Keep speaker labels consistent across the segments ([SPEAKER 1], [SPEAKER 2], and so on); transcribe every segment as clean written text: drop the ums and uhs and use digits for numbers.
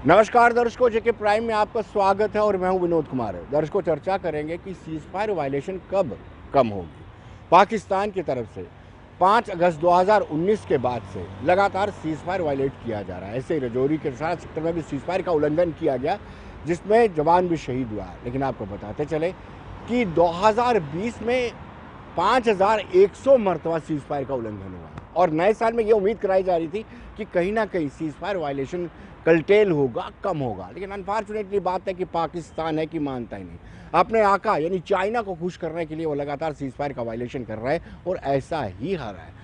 [SPEAKER 1] नमस्कार दर्शकों, जेके प्राइम में आपका स्वागत है और मैं हूं विनोद कुमार। दर्शकों, चर्चा करेंगे कि सीज फायर वायलेशन कब कम होगी। पाकिस्तान की तरफ से 5 अगस्त 2019 के बाद से लगातार सीज फायर वायलेट किया जा रहा है। ऐसे ही रजौरी के साथ सेक्टर में भी सीज फायर का उल्लंघन किया गया, जिसमें जवान भी शहीद हुआ। लेकिन आपको बताते चले कि 2020 में 5100 मरतबा सीज फायर का उल्लंघन हुआ और नए साल में ये उम्मीद कराई जा रही थी कि कहीं ना कहीं सीज फायर वायलेशन कल्टेल होगा, कम होगा। लेकिन अनफॉर्चुनेटली बात है कि पाकिस्तान है कि मानता ही नहीं। अपने आका यानी चाइना को खुश करने के लिए वो लगातार सीज फायर का वायलेशन कर रहा है और ऐसा ही हो रहा है।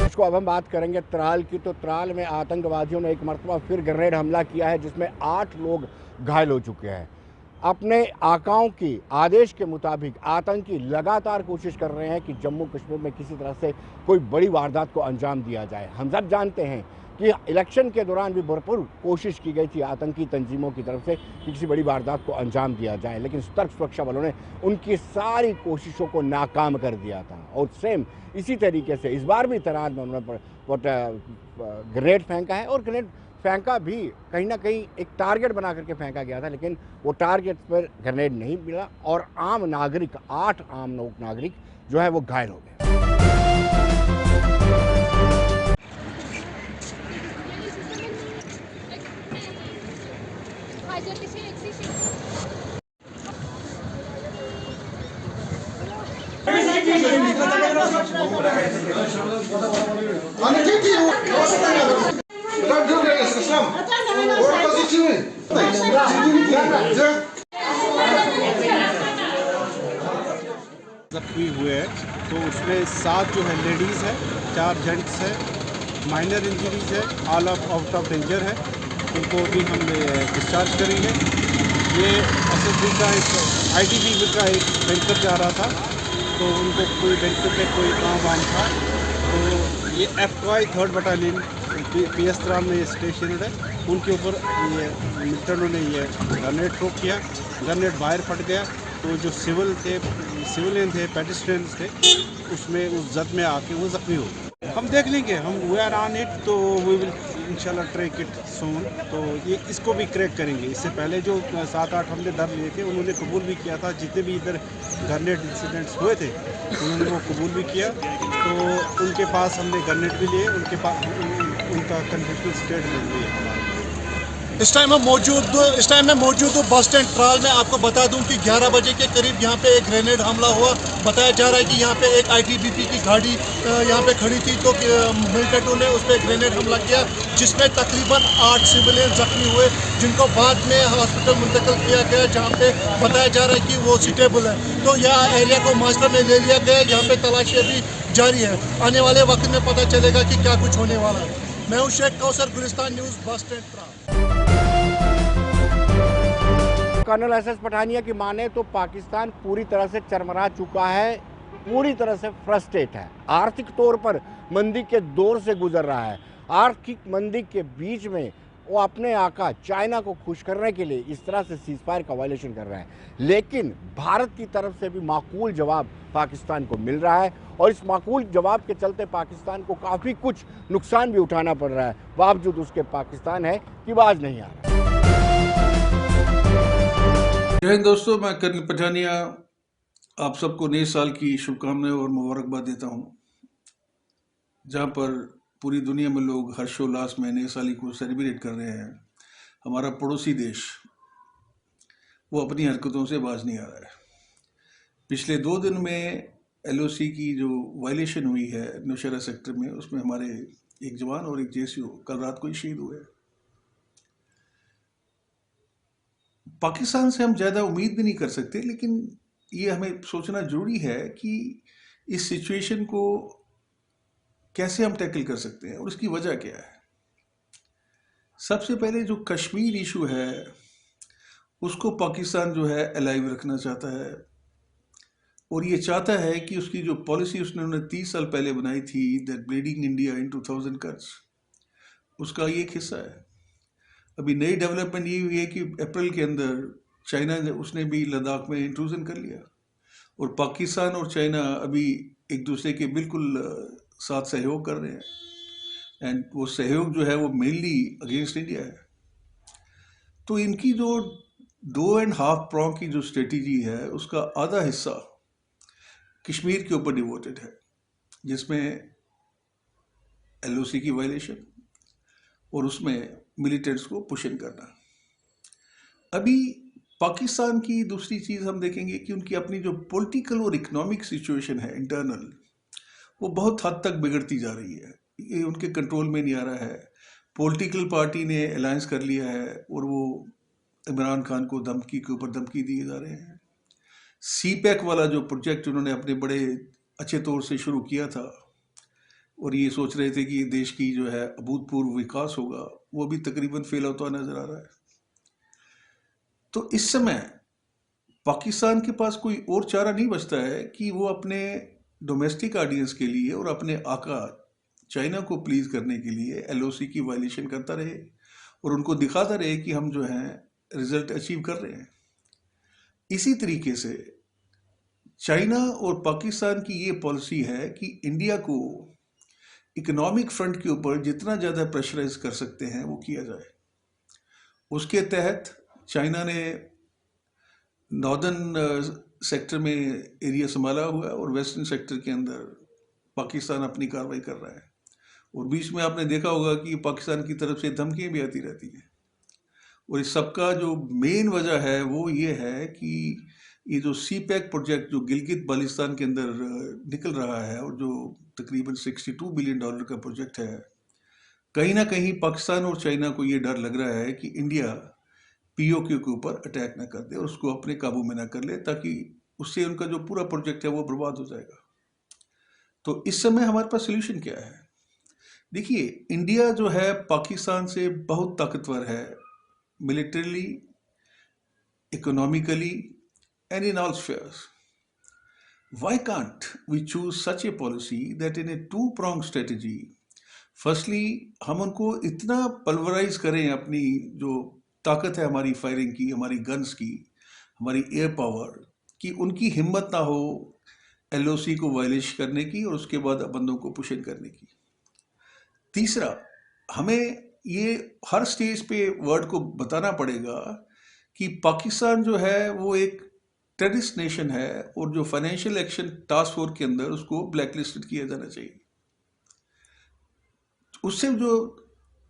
[SPEAKER 1] इसको अब हम बात करेंगे त्राल की। तो त्राल में आतंकवादियों ने एक मरतबा फिर ग्रेनेड हमला किया है, जिसमें 8 लोग घायल हो चुके हैं। अपने आकाओं की आदेश के मुताबिक आतंकी लगातार कोशिश कर रहे हैं कि जम्मू कश्मीर में किसी तरह से कोई बड़ी वारदात को अंजाम दिया जाए। हम सब जानते हैं कि इलेक्शन के दौरान भी भरपूर कोशिश की गई थी आतंकी तंजीमों की तरफ से कि किसी बड़ी वारदात को अंजाम दिया जाए, लेकिन सतर्क सुरक्षा बलों ने उनकी सारी कोशिशों को नाकाम कर दिया था। और सेम इसी तरीके से इस बार भी तरार में उन्होंने ग्रेनेड फेंका है और ग्रेनेड फेंका भी कहीं ना कहीं एक टारगेट बना करके फेंका गया था, लेकिन वो टारगेट पर ग्रेनेड नहीं मिला और आम नागरिक 8 आम नागरिक जो है वो घायल हो गए।
[SPEAKER 2] जख्मी हुए हैं तो उसमें 7 जो है लेडीज़ है, 4 जेंट्स है, माइनर इंजरीज है, ऑल आउट ऑफ डेंजर है। उनको भी हम डिस्चार्ज करेंगे। ये एसएसबी का एक आईटीबीपी का एक टैंकर जा रहा था, तो उनको कोई टैंकर पे कोई काम वाम था, तो ये FY 3rd battalion PS Tral में स्टेशन है, उनके ऊपर ये मिलिटेंटों ने ये ग्रेनेड थ्रो किया। ग्रेनेड बाहर फट गया, तो जो सिविलियन थे, पेडिस्ट्रियंस थे, उसमें उस जद में आके वो जख्मी हो गए। हम देख लेंगे, हम वी आर ऑन इट, तो वी विल इंशाल्लाह ट्रैक इट सून। तो ये इसको भी क्रैक करेंगे। इससे पहले जो 7-8 हमने डर लिए थे, उन्होंने कबूल भी किया था। जितने भी इधर ग्रेनेड इंसिडेंट्स हुए थे उन्होंने वो कबूल भी किया। तो उनके पास हमने ग्रेनेड भी लिए, उनके पास उनका कन्फेशनल स्टेटमेंट भी हमारा।
[SPEAKER 3] इस टाइम मैं मौजूद हूँ बस स्टैंड त्राल में। आपको बता दूं कि 11 बजे के करीब यहाँ पे एक ग्रेनेड हमला हुआ। बताया जा रहा है कि यहाँ पे एक आईटीबीपी की गाड़ी यहाँ पे खड़ी थी, तो मिलिटेंटों ने उस पर ग्रेनेड हमला किया, जिसमें तकरीबन 8 सिविलियन जख्मी हुए, जिनको बाद में हॉस्पिटल मुंतकिल किया गया, जहाँ पे बताया जा रहा है कि वो सुटेबल है। तो यह एरिया को मास्टर में ले लिया गया। यहाँ पे तलाशी अभी जारी है। आने वाले वक्त में पता चलेगा कि क्या कुछ होने वाला है। मैं हूँ Sheikh Kausar, Gulistan news, bus stand Tral.
[SPEAKER 1] Colonel SS Pathania की माने तो पाकिस्तान पूरी तरह से चरमरा चुका है, पूरी तरह से फ्रस्ट्रेट है। आर्थिक तौर पर मंदी के दौर से गुजर रहा है। आर्थिक मंदी के बीच में वो अपने आका चाइना को खुश करने के लिए इस तरह से सीज फायर का वायलेशन कर रहा है। लेकिन भारत की तरफ से भी माकूल जवाब पाकिस्तान को मिल रहा है और इस माकूल जवाब के चलते पाकिस्तान को काफ़ी कुछ नुकसान भी उठाना पड़ रहा है। बावजूद उसके पाकिस्तान है कि बाज नहीं आ रहा।
[SPEAKER 4] जय हिंद दोस्तों, मैं कर्नल पठानिया आप सबको नए साल की शुभकामनाएं और मुबारकबाद देता हूं। जहां पर पूरी दुनिया में लोग हर्षोल्लास में नए साल को सेलिब्रेट कर रहे हैं, हमारा पड़ोसी देश वो अपनी हरकतों से बाज नहीं आ रहा है। पिछले 2 दिन में एलओसी की जो वायलेशन हुई है नौशहरा सेक्टर में, उसमें हमारे एक जवान और एक जेसीओ कल रात को ही शहीद हुए। पाकिस्तान से हम ज़्यादा उम्मीद भी नहीं कर सकते, लेकिन ये हमें सोचना ज़रूरी है कि इस सिचुएशन को कैसे हम टैकल कर सकते हैं और उसकी वजह क्या है। सबसे पहले जो कश्मीर इशू है उसको पाकिस्तान जो है अलाइव रखना चाहता है, और ये चाहता है कि उसकी जो पॉलिसी उसने 30 साल पहले बनाई थी, that bleeding India in 2000 cuts, उसका ये एक हिस्सा है। अभी नई डेवलपमेंट ये हुई है कि अप्रैल के अंदर चाइना ने उसने भी लद्दाख में इंट्रूजन कर लिया, और पाकिस्तान और चाइना अभी एक दूसरे के बिल्कुल साथ सहयोग कर रहे हैं, एंड वो सहयोग जो है वो मेनली अगेंस्ट इंडिया है। तो इनकी जो 2.5 प्रॉन्ग की जो स्ट्रेटजी है उसका आधा हिस्सा कश्मीर के ऊपर डिवोटेड है, जिसमें LOC की वायलेशन और उसमें मिलिटेंट्स को पुश इन करना। अभी पाकिस्तान की दूसरी चीज़ हम देखेंगे कि उनकी अपनी जो पॉलिटिकल और इकोनॉमिक सिचुएशन है इंटरनल, वो बहुत हद तक बिगड़ती जा रही है। ये उनके कंट्रोल में नहीं आ रहा है। पॉलिटिकल पार्टी ने अलायंस कर लिया है और वो इमरान खान को धमकी के ऊपर धमकी दिए जा रहे हैं। CPEC वाला जो प्रोजेक्ट उन्होंने अपने बड़े अच्छे तौर से शुरू किया था और ये सोच रहे थे कि देश की जो है अभूतपूर्व विकास होगा, वो भी तकरीबन फेल होता नजर आ रहा है। तो इस समय पाकिस्तान के पास कोई और चारा नहीं बचता है कि वो अपने डोमेस्टिक ऑडियंस के लिए और अपने आका चाइना को प्लीज करने के लिए LOC की वायलेशन करता रहे और उनको दिखाता रहे कि हम जो हैं रिजल्ट अचीव कर रहे हैं। इसी तरीके से चाइना और पाकिस्तान की ये पॉलिसी है कि इंडिया को इकोनॉमिक फ्रंट के ऊपर जितना ज़्यादा प्रेशराइज कर सकते हैं वो किया जाए। उसके तहत चाइना ने नॉर्दर्न सेक्टर में एरिया संभाला हुआ है और वेस्टर्न सेक्टर के अंदर पाकिस्तान अपनी कार्रवाई कर रहा है। और बीच में आपने देखा होगा कि पाकिस्तान की तरफ से धमकियाँ भी आती रहती हैं। और इस सबका जो मेन वजह है वो ये है कि ये जो CPEC प्रोजेक्ट जो गिलगित बाल्टिस्तान के अंदर निकल रहा है और जो तकरीबन $62 बिलियन का प्रोजेक्ट है, कहीं ना कहीं पाकिस्तान और चाइना को ये डर लग रहा है कि इंडिया POK के ऊपर अटैक ना कर दे और उसको अपने काबू में ना कर ले, ताकि उससे उनका जो पूरा प्रोजेक्ट है वो बर्बाद हो जाएगा। तो इस समय हमारे पास सोल्यूशन क्या है? देखिए, इंडिया जो है पाकिस्तान से बहुत ताकतवर है, militarily, economically and in all spheres. Why can't we choose such a policy that in a two-pronged strategy, firstly हम उनको इतना पल्वराइज करें अपनी जो ताकत है हमारी फायरिंग की, हमारी गन्स की, हमारी एयर पावर की, उनकी हिम्मत ना हो LOC को वायलेट करने की और उसके बाद बंदों को पुश इन करने की। तीसरा, हमें ये हर स्टेज पे वर्ल्ड को बताना पड़ेगा कि पाकिस्तान जो है वो एक टेररिस्ट नेशन है और जो फाइनेंशियल एक्शन टास्क फोर्स के अंदर उसको ब्लैकलिस्टेड किया जाना चाहिए। उससे जो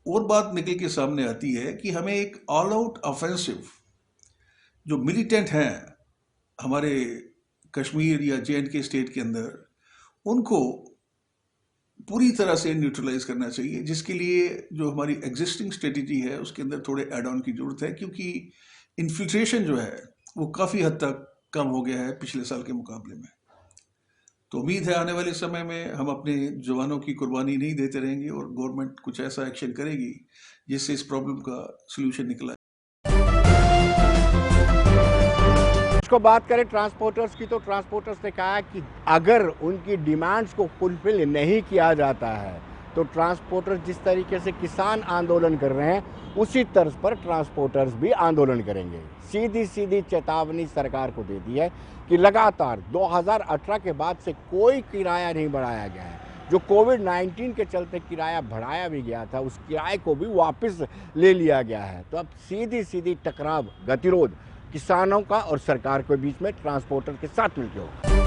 [SPEAKER 4] और बात निकल के सामने आती है कि हमें एक ऑल आउट ऑफेंसिव जो मिलिटेंट हैं हमारे कश्मीर या JNK स्टेट के अंदर, उनको पूरी तरह से न्यूट्रलाइज करना चाहिए, जिसके लिए जो हमारी एग्जिस्टिंग स्ट्रेटेजी है उसके अंदर थोड़े एड ऑन की जरूरत है, क्योंकि इन्फिल्ट्रेशन जो है वो काफ़ी हद तक कम हो गया है पिछले साल के मुकाबले में। तो उम्मीद है आने वाले समय में हम अपने जवानों की कुर्बानी नहीं देते रहेंगे और गवर्नमेंट कुछ ऐसा एक्शन करेगी जिससे इस प्रॉब्लम का सलूशन निकला।
[SPEAKER 1] इसको बात करें ट्रांसपोर्टर्स की, तो ट्रांसपोर्टर्स ने कहा कि अगर उनकी डिमांड्स को फुलफिल नहीं किया जाता है तो ट्रांसपोर्टर्स जिस तरीके से किसान आंदोलन कर रहे हैं उसी तर्ज पर ट्रांसपोर्टर्स भी आंदोलन करेंगे। सीधी सीधी चेतावनी सरकार को दे दी है कि लगातार 2018 के बाद से कोई किराया नहीं बढ़ाया गया है। जो कोविड-19 के चलते किराया बढ़ाया भी गया था उस किराए को भी वापस ले लिया गया है। तो अब सीधी सीधी टकराव, गतिरोध किसानों का और सरकार के बीच में ट्रांसपोर्टर के साथ मिलकर होगा।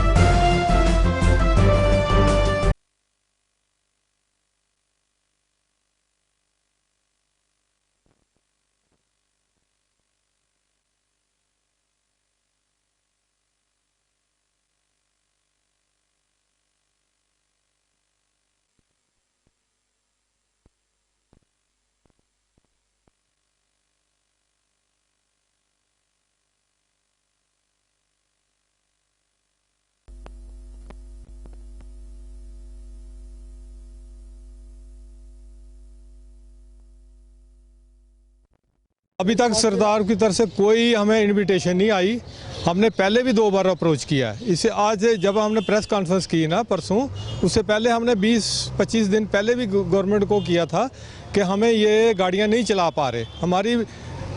[SPEAKER 5] अभी तक सरकार की तरफ से कोई हमें इनविटेशन नहीं आई हमने पहले भी 2 बार अप्रोच किया है। इसे आज जब हमने प्रेस कॉन्फ्रेंस की ना परसों, उससे पहले हमने 20-25 दिन पहले भी गवर्नमेंट को किया था कि हमें ये गाड़ियाँ नहीं चला पा रहे, हमारी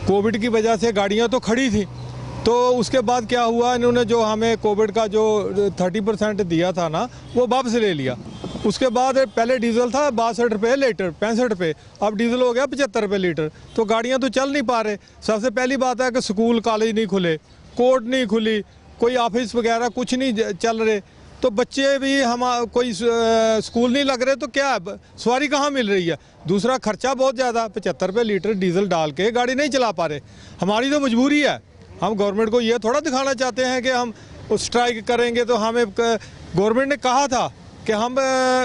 [SPEAKER 5] कोविड की वजह से गाड़ियाँ तो खड़ी थी। तो उसके बाद क्या हुआ, इन्होंने जो हमें कोविड का जो 30% दिया था ना, वो वापस ले लिया। उसके बाद पहले डीजल था 62 रुपये लीटर, 65 रुपये, अब डीजल हो गया 75 रुपये लीटर। तो गाड़ियाँ तो चल नहीं पा रहे। सबसे पहली बात है कि स्कूल कॉलेज नहीं खुले, कोर्ट नहीं खुली, कोई ऑफिस वगैरह कुछ नहीं चल रहे। तो बच्चे भी हम कोई स्कूल नहीं लग रहे, तो क्या सवारी कहाँ मिल रही है। दूसरा खर्चा बहुत ज़्यादा, 75 रुपये लीटर डीजल डाल के गाड़ी नहीं चला पा रहे। हमारी तो मजबूरी है। हम गवर्नमेंट को ये थोड़ा दिखाना चाहते हैं कि हम स्ट्राइक करेंगे। तो हमें गवर्नमेंट ने कहा था कि हम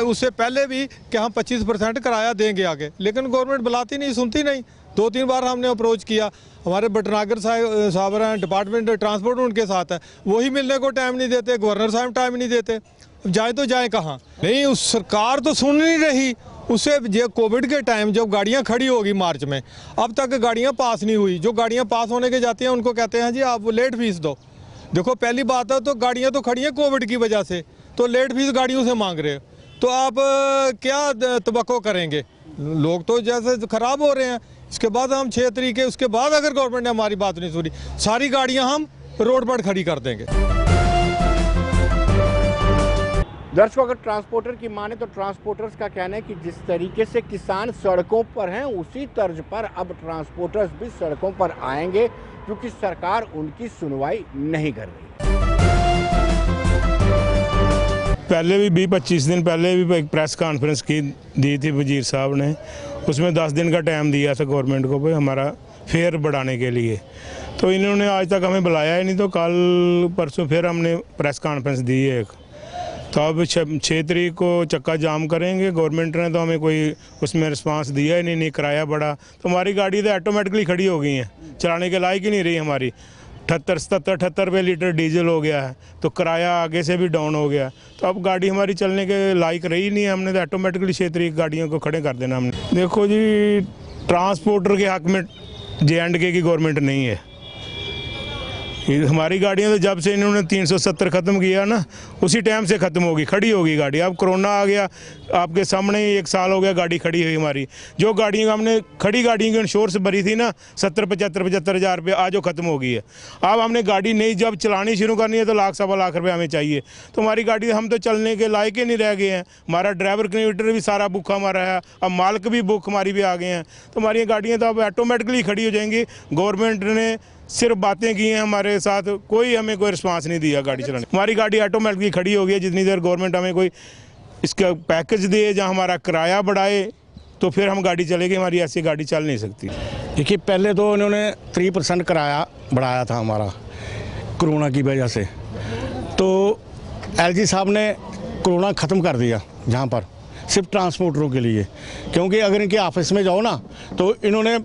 [SPEAKER 5] उससे पहले भी कि हम 25% किराया देंगे आगे, लेकिन गवर्नमेंट बुलाती नहीं, सुनती नहीं। 2-3 बार हमने अप्रोच किया। हमारे भटनागर साहब हैं, डिपार्टमेंट ट्रांसपोर्ट उनके साथ है, वही मिलने को टाइम नहीं देते, गवर्नर साहब टाइम नहीं देते। जाए तो जाए कहाँ? नहीं, उस सरकार तो सुन नहीं रही। उससे जो कोविड के टाइम जब गाड़ियाँ खड़ी होगी मार्च में, अब तक गाड़ियाँ पास नहीं हुई। जो गाड़ियाँ पास होने के जाती हैं उनको कहते हैं जी आप लेट फीस दो। देखो पहली बात है तो गाड़ियाँ तो खड़ी हैं कोविड की वजह से, तो लेट फीस गाड़ियों से मांग रहे हो, तो आप क्या तवक्को करेंगे? लोग तो जैसे ख़राब हो रहे हैं। इसके बाद हम 6 तरीके, उसके बाद अगर गवर्नमेंट ने हमारी बात नहीं सुनी, सारी गाड़ियाँ हम रोड पर खड़ी कर देंगे।
[SPEAKER 1] दर्शकों, अगर ट्रांसपोर्टर की माने तो ट्रांसपोर्टर्स का कहना है कि जिस तरीके से किसान सड़कों पर हैं, उसी तर्ज पर अब ट्रांसपोर्टर्स भी सड़कों पर आएंगे, क्योंकि सरकार उनकी सुनवाई नहीं कर रही।
[SPEAKER 6] पहले भी 20-25 दिन पहले भी एक प्रेस कॉन्फ्रेंस की दी थी वजीर साहब ने, उसमें 10 दिन का टाइम दिया था गवर्नमेंट को भाई हमारा फेयर बढ़ाने के लिए। तो इन्होंने आज तक हमें बुलाया ही नहीं। तो कल परसों फिर हमने प्रेस कॉन्फ्रेंस दी है एक। तो अब 6 तारीख को चक्का जाम करेंगे। गवर्नमेंट ने तो हमें कोई उसमें रिस्पांस दिया ही नहीं, किराया बढ़ा। तो हमारी गाड़ी तो ऑटोमेटिकली खड़ी हो गई है, चलाने के लायक ही नहीं रही हमारी। 78 रुपये लीटर डीजल हो गया है, तो किराया आगे से भी डाउन हो गया। तो अब गाड़ी हमारी चलने के लायक रही नहीं है। हमने तो ऑटोमेटिकली 6 तारीख गाड़ियों को खड़े कर देना हमने। देखो जी, ट्रांसपोर्टर के हक में J&K की गवर्नमेंट नहीं है। हमारी गाड़ियाँ तो जब से इन्होंने 370 ख़त्म किया ना, उसी टाइम से ख़त्म होगी, खड़ी होगी गाड़ी। अब कोरोना आ गया, आपके सामने ही 1 साल हो गया गाड़ी खड़ी हुई हमारी। जो गाड़ियाँ हमने खड़ी गाड़ियों की इंश्योरेंस भरी थी ना 70-75 हज़ार रुपये, आज वो ख़त्म हो गई है। अब हमने गाड़ी नहीं जब चलानी शुरू करनी है तो 1-1.25 रुपये हमें चाहिए। तो हमारी गाड़ी हम तो चलने के लायक ही नहीं रह गए हैं। हमारा ड्राइवर कंडक्टर भी सारा बुक हमारा है, अब मालिक भी बुक हमारी भी आ गए हैं। तो हमारी गाड़ियाँ तो अब ऑटोमेटिकली खड़ी हो जाएंगी। गवर्नमेंट ने सिर्फ बातें की हैं हमारे साथ, कोई हमें कोई रिस्पांस नहीं दिया गाड़ी चलाने। हमारी गाड़ी ऑटोमेटिकली खड़ी हो गई है। जितनी देर गवर्नमेंट हमें कोई इसका पैकेज दे, जहां हमारा किराया बढ़ाए, तो फिर हम गाड़ी चलेगी। हमारी ऐसी गाड़ी चल नहीं सकती।
[SPEAKER 7] देखिए, पहले तो उन्होंने 3% किराया बढ़ाया था हमारा कोरोना की वजह से। तो LG साहब ने कोरोना ख़त्म कर दिया जहाँ पर, सिर्फ ट्रांसपोर्टरों के लिए। क्योंकि अगर इनके ऑफिस में जाओ ना, तो इन्होंने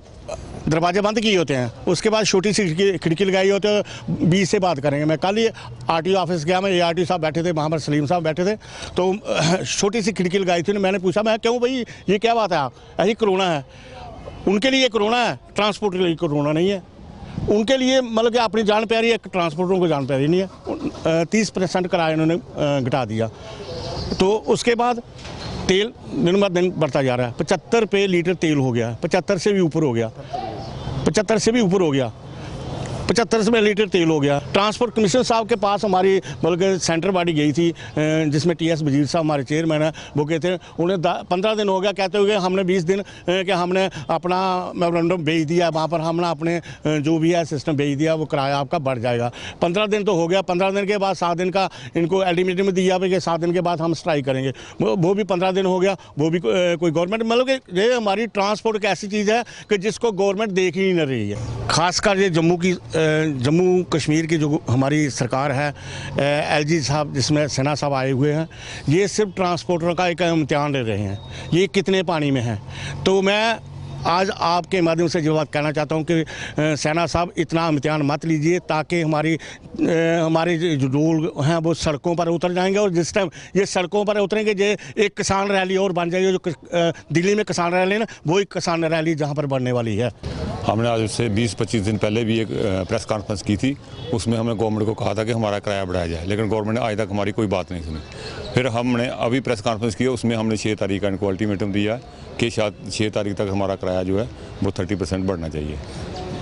[SPEAKER 7] दरवाजे बंद किए होते हैं, उसके बाद छोटी सी खिड़की लगाई होती है, 20 से बात करेंगे। मैं कल ही RTO ऑफिस गया, मैं ARTO साहब बैठे थे वहाँ पर, सलीम साहब बैठे थे, तो छोटी सी खिड़की लगाई थी। मैंने पूछा, मैं क्यों भाई ये क्या बात है, आप ऐसी कोरोना है? उनके लिए कोरोना है, ट्रांसपोर्ट के लिए कोरोना नहीं है। उनके लिए मतलब कि अपनी जान प्यारी है, ट्रांसपोर्टरों को जान प्यारी नहीं है। 30% किराया इन्होंने घटा दिया। तो उसके बाद तेल दिन ब दिन बढ़ता जा रहा है। 75 रुपये लीटर तेल हो गया, 75 से भी ऊपर हो गया, 75 से भी ऊपर हो गया, 75 रुपये लीटर तेल हो गया। ट्रांसपोर्ट कमिश्नर साहब के पास हमारी मतलब सेंटर बॉडी गई थी, जिसमें TS वजीर साहब हमारे चेयरमैन है, वो कहते हैं उन्हें 15 दिन हो गया, कहते हुए हमने 20 दिन कि हमने अपना मेमोरेंडम भेज दिया, वहाँ पर हमने अपने जो भी है सिस्टम भेज दिया, वो किराया आपका बढ़ जाएगा। 15 दिन तो हो गया। 15 दिन के बाद 7 दिन का इनको अल्टीमेटम दिया कि 7 दिन के बाद हम स्ट्राइक करेंगे। वो भी 15 दिन हो गया, वो भी कोई गवर्नमेंट मतलब कि ये हमारी ट्रांसपोर्ट एक ऐसी चीज़ है कि जिसको गवर्नमेंट देख ही नहीं रही है। खासकर ये जम्मू कश्मीर की जो हमारी सरकार है, LG साहब जिसमें सिन्हा साहब आए हुए हैं, ये सिर्फ ट्रांसपोर्टर का एक इम्तिहान ले रहे हैं, ये कितने पानी में हैं। तो मैं आज आपके माध्यम से जो बात कहना चाहता हूँ कि सेना साहब इतना इम्तिहान मत लीजिए, ताकि हमारे जो लोग हैं वो सड़कों पर उतर जाएंगे, और जिस टाइम ये सड़कों पर उतरेंगे ये एक किसान रैली और बन जाएगी। जो दिल्ली में किसान रैली है ना, वो एक किसान रैली जहाँ पर बनने वाली है।
[SPEAKER 8] हमने आज से 20-25 दिन पहले भी एक प्रेस कॉन्फ्रेंस की थी, उसमें हमने गवर्नमेंट को कहा था कि हमारा किराया बढ़ाया जाए, लेकिन गवर्नमेंट ने आज तक हमारी कोई बात नहीं सुनी। फिर हमने अभी प्रेस कॉन्फ्रेंस की, उसमें हमने 6 तारीख का इनको अल्टीमेटम दिया कि शायद 6 तारीख तक हमारा किराया जो है वो 30% बढ़ना चाहिए।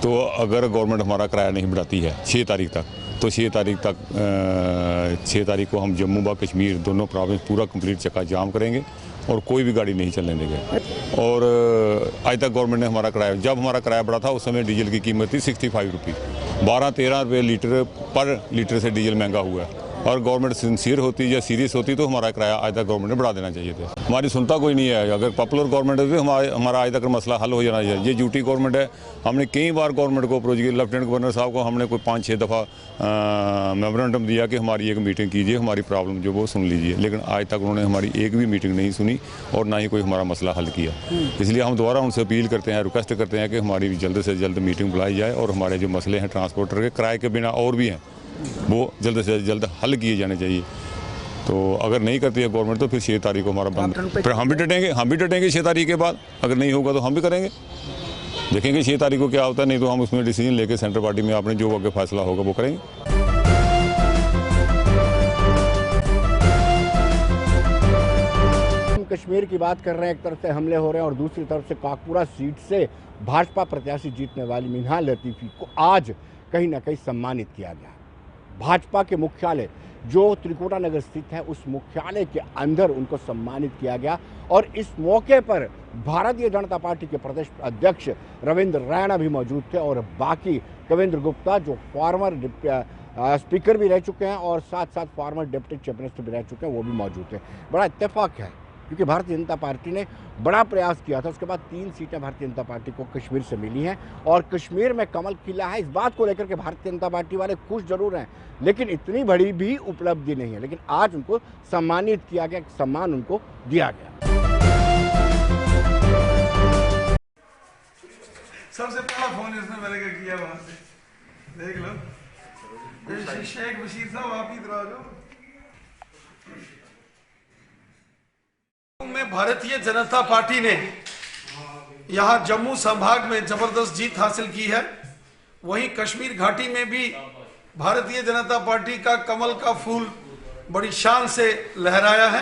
[SPEAKER 8] तो अगर गवर्नमेंट हमारा किराया नहीं बढ़ाती है 6 तारीख तक, तो 6 तारीख को हम जम्मू व कश्मीर दोनों प्रोविंस पूरा कंप्लीट चक्का जाम करेंगे और कोई भी गाड़ी नहीं चलने देंगे। और आज तक गवर्नमेंट ने हमारा किराया, जब हमारा किराया बढ़ा था उस समय डीजल की कीमत थी 65 रुपये, 12-13 रुपये लीटर पर लीटर से डीजल महंगा हुआ है। और गवर्नमेंट सिंसियर होती या सीरियस होती तो हमारा किराया आज तक गवर्नमेंट ने बढ़ा देना चाहिए था। हमारी सुनता कोई नहीं है। अगर पॉपुलर गवर्नमेंट है तो हमारा आज तक मसला हल हो जाना चाहिए। ये ड्यूटी गवर्नमेंट है। हमने कई बार गवर्नमेंट को अप्रोच किया, लेफ्टिनेंट गवर्नर साहब को हमने कोई 5-6 दफ़ा मेमोरेंडम दिया कि हमारी एक मीटिंग कीजिए, हमारी प्रॉब्लम जो वो सुन लीजिए, लेकिन आज तक उन्होंने हमारी एक भी मीटिंग नहीं सुनी और ना ही कोई हमारा मसला हल किया। इसलिए हम दोबारा उनसे अपील करते हैं, रिक्वेस्ट करते हैं कि हमारी जल्द से जल्द मीटिंग बुलाई जाए और हमारे जो मसले हैं ट्रांसपोर्टर के किराए के बिना और भी हैं, वो जल्द से जल्द हल किए जाने चाहिए। तो अगर नहीं करती है गवर्नमेंट तो फिर 6 तारीख को हमारा बंद, फिर हम भी डटेंगे 6 तारीख के बाद। अगर नहीं होगा तो हम भी करेंगे, देखेंगे 6 तारीख को क्या होता है। नहीं तो हम उसमें डिसीजन लेके सेंट्रल पार्टी में आपने जो आगे फैसला होगा वो करेंगे।
[SPEAKER 1] कश्मीर की बात कर रहे हैं, एक तरफ से हमले हो रहे हैं और दूसरी तरफ से काकपुरा सीट से भाजपा प्रत्याशी जीतने वाली मिन्हाल लतीफ़ी को आज कहीं ना कहीं सम्मानित किया गया। भाजपा के मुख्यालय जो त्रिकुटा नगर स्थित है, उस मुख्यालय के अंदर उनको सम्मानित किया गया और इस मौके पर भारतीय जनता पार्टी के प्रदेश अध्यक्ष रविंद्र रैना भी मौजूद थे और बाकी कविंद्र गुप्ता जो फॉर्मर स्पीकर भी रह चुके हैं और साथ साथ फॉर्मर डिप्टी चीफ मिनिस्टर भी रह चुके हैं, वो भी मौजूद थे। बड़ा इत्तेफाक है क्योंकि भारतीय जनता पार्टी ने बड़ा प्रयास किया था, उसके बाद 3 सीटें भारतीय जनता पार्टी को कश्मीर से मिली हैं और कश्मीर में कमल खिला है। इस बात को लेकर के भारतीय जनता पार्टी वाले खुश जरूर हैं, लेकिन इतनी बड़ी भी उपलब्धि नहीं है। लेकिन आज उनको सम्मानित किया गया, सम्मान उनको दिया गया।
[SPEAKER 4] सबसे पहला फोन इसने मेरे को किया वहां से, देख लो। शेख बशीर साहब आप ही इधर आ जाओ। में भारतीय जनता पार्टी ने यहां जम्मू संभाग में जबरदस्त जीत हासिल की है, वहीं कश्मीर घाटी में भी भारतीय जनता पार्टी का कमल का फूल बड़ी शान से लहराया है।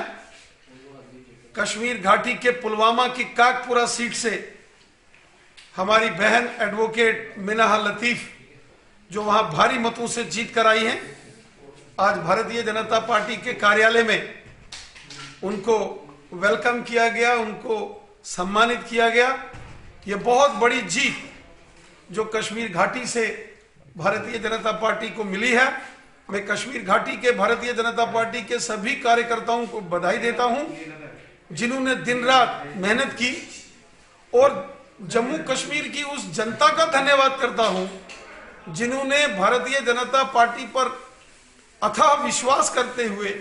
[SPEAKER 4] कश्मीर घाटी के पुलवामा की काकपुरा सीट से हमारी बहन एडवोकेट मिन्हाल लतीफ़ जो वहां भारी मतों से जीत कर आई हैं, आज भारतीय जनता पार्टी के कार्यालय में उनको वेलकम किया गया, उनको सम्मानित किया गया। ये बहुत बड़ी जीत जो कश्मीर घाटी से भारतीय जनता पार्टी को मिली है। मैं कश्मीर घाटी के भारतीय जनता पार्टी के सभी कार्यकर्ताओं को बधाई देता हूं जिन्होंने दिन रात मेहनत की, और जम्मू कश्मीर की उस जनता का धन्यवाद करता हूं जिन्होंने भारतीय जनता पार्टी पर अथाह विश्वास करते हुए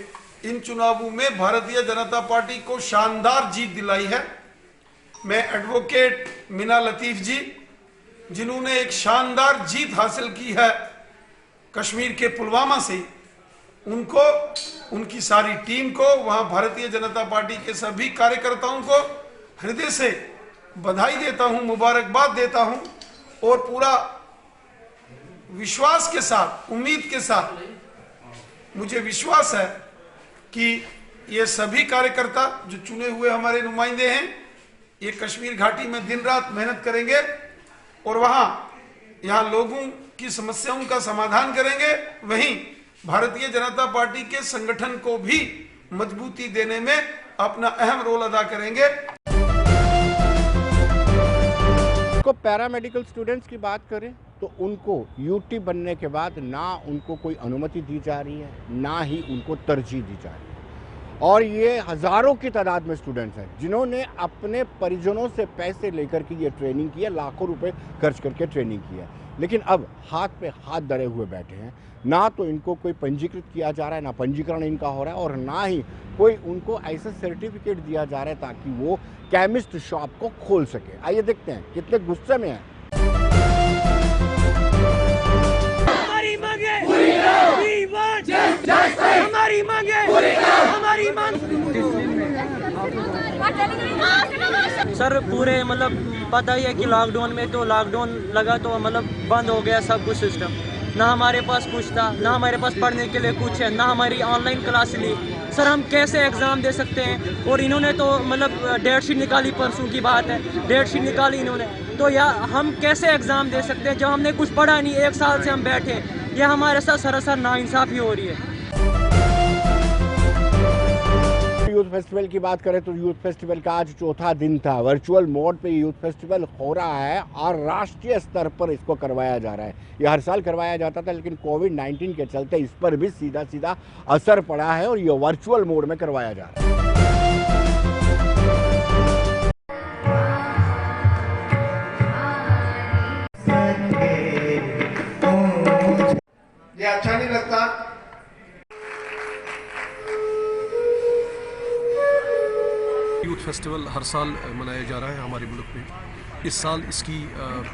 [SPEAKER 4] इन चुनावों में भारतीय जनता पार्टी को शानदार जीत दिलाई है। मैं एडवोकेट मिन्हाल लतीफ़ जी जिन्होंने एक शानदार जीत हासिल की है कश्मीर के पुलवामा से, उनको, उनकी सारी टीम को, वहां भारतीय जनता पार्टी के सभी कार्यकर्ताओं को हृदय से बधाई देता हूं, मुबारकबाद देता हूं और पूरा विश्वास के साथ, उम्मीद के साथ मुझे विश्वास है कि ये सभी कार्यकर्ता जो चुने हुए हमारे नुमाइंदे हैं, ये कश्मीर घाटी में दिन रात मेहनत करेंगे और यहाँ लोगों की समस्याओं का समाधान करेंगे। वहीं भारतीय जनता पार्टी के संगठन को भी मजबूती देने में अपना अहम रोल अदा करेंगे।
[SPEAKER 1] को पैरामेडिकल स्टूडेंट्स की बात करें तो उनको यूटी बनने के बाद ना उनको कोई अनुमति दी जा रही है, ना ही उनको तरजीह दी जा रही है। और ये हज़ारों की तादाद में स्टूडेंट्स हैं जिन्होंने अपने परिजनों से पैसे लेकर के ये ट्रेनिंग की है, लाखों रुपए खर्च करके ट्रेनिंग की है। लेकिन अब हाथ पे हाथ धरे हुए बैठे हैं। ना तो इनको कोई पंजीकृत किया जा रहा है, ना पंजीकरण इनका हो रहा है, और ना ही कोई उनको ऐसा सर्टिफिकेट दिया जा रहा है ताकि वो केमिस्ट शॉप को खोल सके। आइए देखते हैं कितने गुस्से में हैं।
[SPEAKER 9] हमारी मांगे हमारी मांगे हमारी मांग सर पूरे मतलब पता ही है कि लॉकडाउन में तो लॉकडाउन लगा तो मतलब बंद हो गया सब कुछ सिस्टम। ना हमारे पास कुछ था, ना हमारे पास पढ़ने के लिए कुछ है, ना हमारी ऑनलाइन क्लास ली। सर हम कैसे एग्ज़ाम दे सकते हैं? और इन्होंने तो मतलब डेट शीट निकाली, परसों की बात है, डेट शीट निकाली इन्होंने, तो यार हम कैसे एग्ज़ाम दे सकते हैं जब हमने कुछ पढ़ा नहीं? 1 साल से हम बैठे, यह हमारे साथ सरासर नाइंसाफ़ी हो रही है।
[SPEAKER 1] यूथ फेस्टिवल की बात करें तो यूथ फेस्टिवल का आज चौथा दिन था। वर्चुअल मोड पे यूथ फेस्टिवल हो रहा है और राष्ट्रीय स्तर पर इसको करवाया जा रहा है। ये हर साल करवाया जाता था, लेकिन कोविड-19 के चलते इस पर भी सीधा सीधा असर पड़ा है और ये वर्चुअल मोड में करवाया जा रहा है।
[SPEAKER 10] ये अच्छा नहीं लगता।
[SPEAKER 11] यूथ फेस्टिवल हर साल मनाया जा रहा है हमारे मुल्क में। इस साल इसकी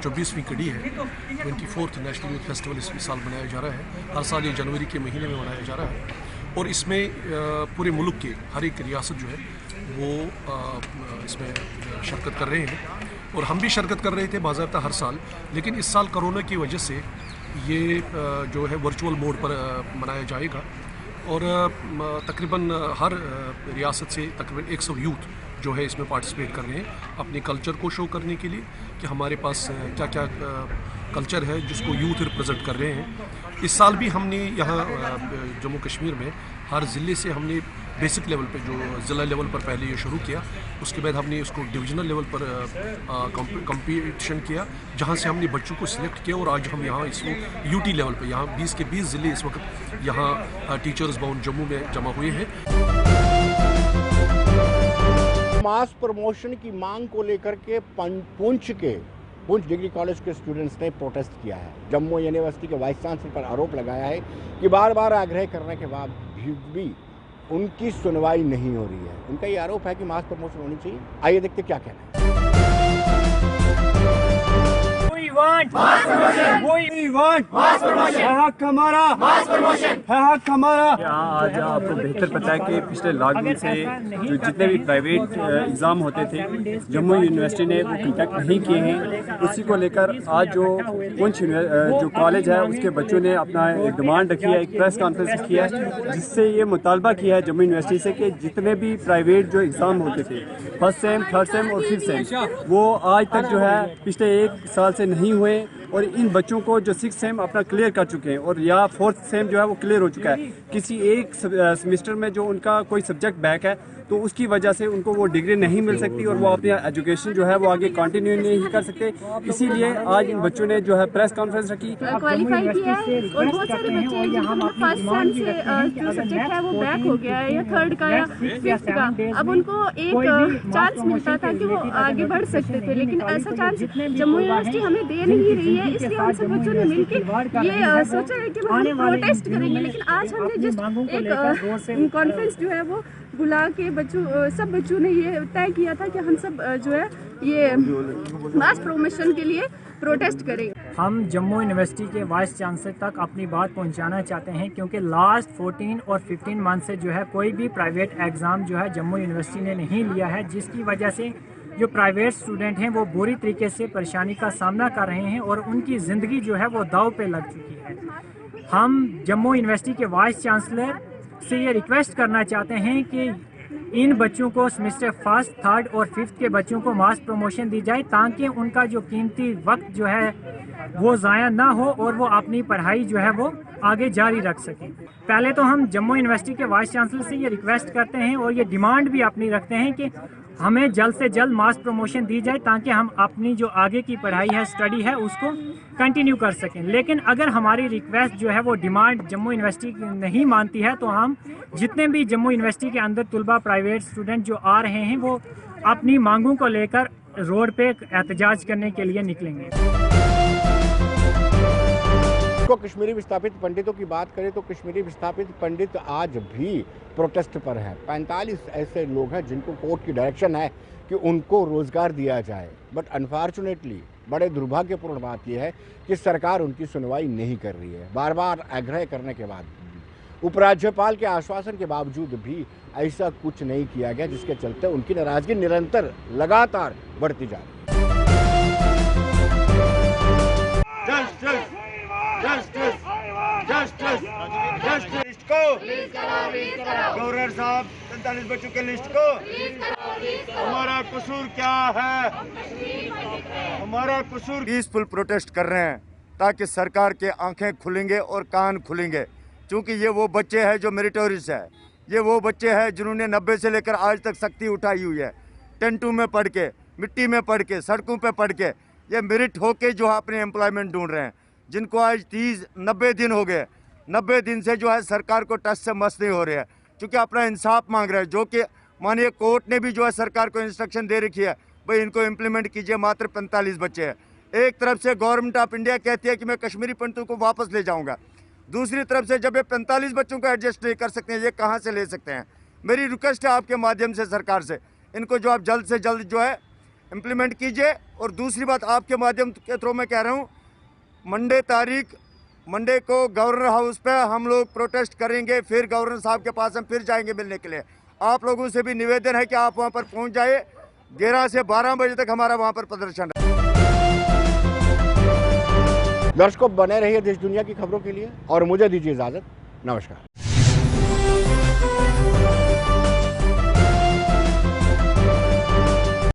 [SPEAKER 11] 24वीं कड़ी है। 24th नेशनल यूथ फेस्टिवल इस साल मनाया जा रहा है। हर साल ये जनवरी के महीने में मनाया जा रहा है और इसमें पूरे मुल्क के हर एक रियासत जो है वो इसमें शिरकत कर रहे हैं और हम भी शिरकत कर रहे थे बाज़ाब्ता हर साल, लेकिन इस साल कोरोना की वजह से ये जो है वर्चुअल मोड पर मनाया जाएगा और तकरीबन हर रियासत से तकरीबन 100 यूथ जो है इसमें पार्टिसिपेट कर रहे हैं अपने कल्चर को शो करने के लिए कि हमारे पास क्या क्या कल्चर है जिसको यूथ रिप्रेजेंट कर रहे हैं। इस साल भी हमने यहाँ जम्मू कश्मीर में हर ज़िले से हमने बेसिक लेवल पे जो ज़िला लेवल पर पहले ये शुरू किया, उसके बाद हमने इसको डिवीज़नल लेवल पर कंपटीशन किया जहाँ से हमने बच्चों को सिलेक्ट किया और आज हम यहाँ इसको यूटी लेवल पे यहाँ 20 के 20 ज़िले इस वक्त यहाँ टीचर्स भवन जम्मू में जमा हुए हैं।
[SPEAKER 1] मास प्रमोशन की मांग को लेकर के पुंछ डिग्री कॉलेज के स्टूडेंट्स ने प्रोटेस्ट किया है। जम्मू यूनिवर्सिटी के वाइस चांसलर पर आरोप लगाया है कि बार बार आग्रह करने के बाद भी उनकी सुनवाई नहीं हो रही है। उनका ये आरोप है कि मास प्रमोशन होनी चाहिए। आइए देखते क्या कहना है।
[SPEAKER 12] आज आपको बेहतर पता है कि पिछले लॉकडाउन से जो जितने भी प्राइवेट एग्ज़ाम होते थे जम्मू यूनिवर्सिटी ने वो कंडक्ट नहीं किए हैं। उसी को लेकर आज जो पुंछ जो कॉलेज है उसके बच्चों ने अपना एक डिमांड रखी है, एक प्रेस कॉन्फ्रेंस किया है जिससे ये मुतालबा किया है जम्मू यूनिवर्सिटी से कि जितने भी प्राइवेट जो एग्ज़ाम होते थे फर्स्ट सेम, थर्ड सेम और फिफ्थ सेम वो आज तक जो है पिछले 1 साल से नहीं हुए और इन बच्चों को जो 6th सेम अपना क्लियर कर चुके हैं और या 4th सेम जो है वो क्लियर हो चुका है, किसी एक सेमेस्टर में जो उनका कोई सब्जेक्ट बैक है तो उसकी वजह से उनको वो डिग्री नहीं मिल सकती और वो अपनी एजुकेशन जो है वो आगे कंटिन्यू नहीं कर सकते। इसीलिए आज इन बच्चों ने जो है प्रेस कॉन्फ्रेंस रखी।
[SPEAKER 13] क्वालिफाई किया है और बहुत सारे बच्चे हैं जिनको फर्स्ट सेम से जो सब्जेक्ट है वो बैक हो गया है या थर्ड का या फिफ्थ का, अब उनको एक चांस मिलता था कि वो आगे बढ़ सकते थे, लेकिन ऐसा चांस जम्मू यूनिवर्सिटी हमें दे नहीं रही है। इसलिए हम सब बच्चों ने मिलकर ये सोचा है कि हम प्रोटेस्ट करेंगे। लेकिन आज हमने जस्ट एक कॉन्फ्रेंस जो है वो बुला के सब बच्चों ने ये तय किया था कि हम सब जो है ये मास प्रमोशन के लिए प्रोटेस्ट करेंगे।
[SPEAKER 14] हम जम्मू यूनिवर्सिटी के वाइस चांसलर तक अपनी बात पहुंचाना चाहते हैं क्योंकि लास्ट 14 और 15 मंथ से जो है कोई भी प्राइवेट एग्ज़ाम जो है जम्मू यूनिवर्सिटी ने नहीं लिया है, जिसकी वजह से जो प्राइवेट स्टूडेंट हैं वो बुरी तरीके से परेशानी का सामना कर रहे हैं और उनकी ज़िंदगी जो है वो दाव पे लग चुकी है। हम जम्मू यूनिवर्सिटी के वाइस चांसलर से ये रिक्वेस्ट करना चाहते हैं कि इन बच्चों को सेमेस्टर 1st, 3rd और 5th के बच्चों को मास प्रमोशन दी जाए ताकि उनका जो कीमती वक्त जो है वो ज़ाया ना हो और वो अपनी पढ़ाई जो है वो आगे जारी रख सकें। पहले तो हम जम्मू यूनिवर्सिटी के वाइस चांसलर से ये रिक्वेस्ट करते हैं और ये डिमांड भी अपनी रखते हैं कि हमें जल्द से जल्द मास प्रमोशन दी जाए ताकि हम अपनी जो आगे की पढ़ाई है, स्टडी है, उसको कंटिन्यू कर सकें। लेकिन अगर हमारी रिक्वेस्ट जो है वो डिमांड जम्मू यूनिवर्सिटी नहीं मानती है तो हम जितने भी जम्मू यूनिवर्सिटी के अंदर तलबा प्राइवेट स्टूडेंट जो आ रहे हैं वो अपनी मांगों को लेकर रोड पे एहतजाज करने के लिए निकलेंगे।
[SPEAKER 1] दर्शकों, कश्मीरी विस्थापित पंडितों की बात करें तो कश्मीरी विस्थापित पंडित आज भी प्रोटेस्ट पर है। 45 ऐसे लोग हैं जिनको कोर्ट की डायरेक्शन है कि उनको रोजगार दिया जाए, बट अनफॉर्चुनेटली बड़े दुर्भाग्यपूर्ण बात यह है कि सरकार उनकी सुनवाई नहीं कर रही है। बार बार आग्रह करने के बाद उपराज्यपाल के आश्वासन के बावजूद भी ऐसा कुछ नहीं किया गया, जिसके चलते उनकी नाराजगी निरंतर लगातार बढ़ती जा रही है।
[SPEAKER 15] लिस्ट को गवर्नर साहब 45 बच्चों के लिस्ट को हमारा कसूर क्या है? हमारा कसूर पीसफुल प्रोटेस्ट कर रहे हैं ताकि सरकार के आंखें खुलेंगे और कान खुलेंगे, क्योंकि ये वो बच्चे हैं जो मेरिटोरियस है। ये वो बच्चे हैं जिन्होंने 90 से लेकर आज तक सख्ती उठाई हुई है, टेंटों में पढ़ के, मिट्टी में पढ़ के, सड़कों पे पढ़ के, ये मेरिट होके जो अपने एम्प्लॉयमेंट ढूंढ रहे हैं, जिनको आज 30-90 दिन हो गए। 90 दिन से जो है सरकार को टच से मस नहीं हो रहे हैं, क्योंकि अपना इंसाफ मांग रहे हैं, जो कि माननीय कोर्ट ने भी जो है सरकार को इंस्ट्रक्शन दे रखी है, भाई इनको इम्प्लीमेंट कीजिए। मात्र 45 बच्चे हैं। एक तरफ से गवर्नमेंट ऑफ इंडिया कहती है कि मैं कश्मीरी पंडितों को वापस ले जाऊंगा, दूसरी तरफ से जब ये 45 बच्चों को एडजस्ट नहीं कर सकते हैं, ये कहाँ से ले सकते हैं? मेरी रिक्वेस्ट है आपके माध्यम से सरकार से, इनको जो आप जल्द से जल्द जो है इम्प्लीमेंट कीजिए। और दूसरी बात आपके माध्यम के थ्रू मैं कह रहा हूँ, मंडे को गवर्नर हाउस पे हम लोग प्रोटेस्ट करेंगे, फिर गवर्नर साहब के पास हम फिर जाएंगे मिलने के लिए। आप लोगों से भी निवेदन है कि आप वहाँ पर पहुँच जाए। 11 से 12 बजे तक हमारा वहाँ पर प्रदर्शन है।
[SPEAKER 1] दर्शकों, बने रहिए देश दुनिया की खबरों के लिए और मुझे दीजिए इजाजत। नमस्कार।